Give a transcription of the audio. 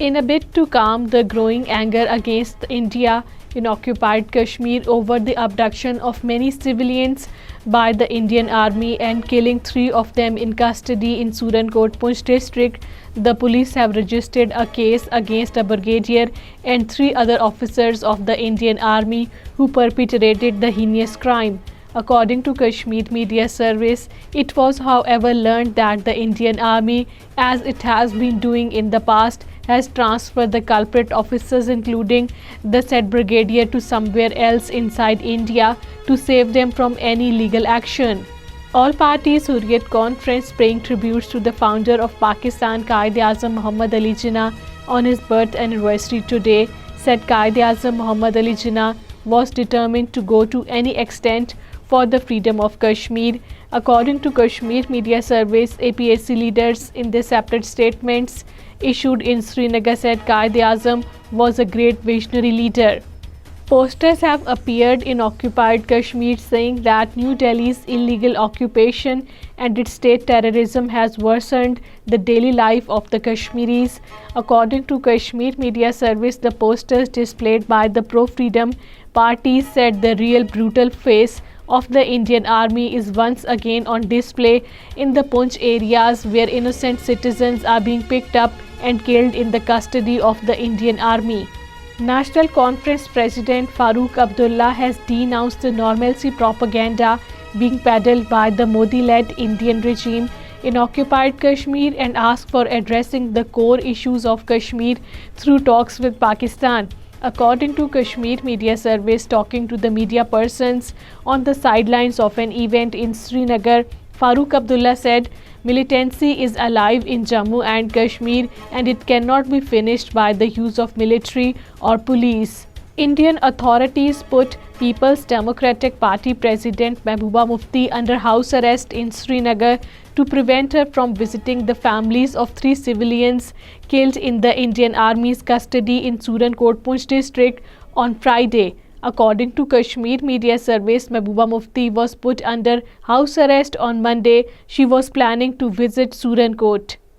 In a bid to calm the growing anger against India in occupied Kashmir over the abduction of many civilians by the Indian Army and killing 3 of them in custody in Surankot, Poonch district, the police have registered a case against a brigadier and 3 other officers of the Indian Army who perpetrated the heinous crime. According to Kashmir Media Service, it was however learned that the Indian Army, as it has been doing in the past, has transferred the culprit officers including the said brigadier to somewhere else inside India to save them from any legal action. All parties Hurriyat Conference paying tributes to the founder of Pakistan Quaid-e-Azam Muhammad Ali Jinnah on his birth anniversary today said Quaid-e-Azam Muhammad Ali Jinnah was determined to go to any extent for the freedom of Kashmir. According to Kashmir Media Service, APSC leaders in their separate statements issued in Srinagar said Quaid-e-Azam was a great visionary leader. Posters have appeared in occupied Kashmir saying that New Delhi's illegal occupation and its state terrorism has worsened the daily life of the Kashmiris. According to Kashmir Media Service, the posters displayed by the pro-freedom parties said the real brutal face of the Indian Army is once again on display in the Poonch areas where innocent citizens are being picked up and killed in the custody of the Indian Army. National Conference President Farooq Abdullah has denounced the normalcy propaganda being peddled by the Modi-led Indian regime in occupied Kashmir and asked for addressing the core issues of Kashmir through talks with Pakistan. According to Kashmir Media Service, talking to the media persons on the sidelines of an event in Srinagar, Farooq Abdullah said, "Militancy is alive in Jammu and Kashmir and it cannot be finished by the use of military or police." Indian authorities put People's Democratic Party President Mehbooba Mufti under house arrest in Srinagar to prevent her from visiting the families of 3 civilians killed in the Indian Army's custody in Surankot, Poonch district on Friday. According to Kashmir Media Service, Mehbooba Mufti was put under house arrest on Monday. She was planning to visit Surankot.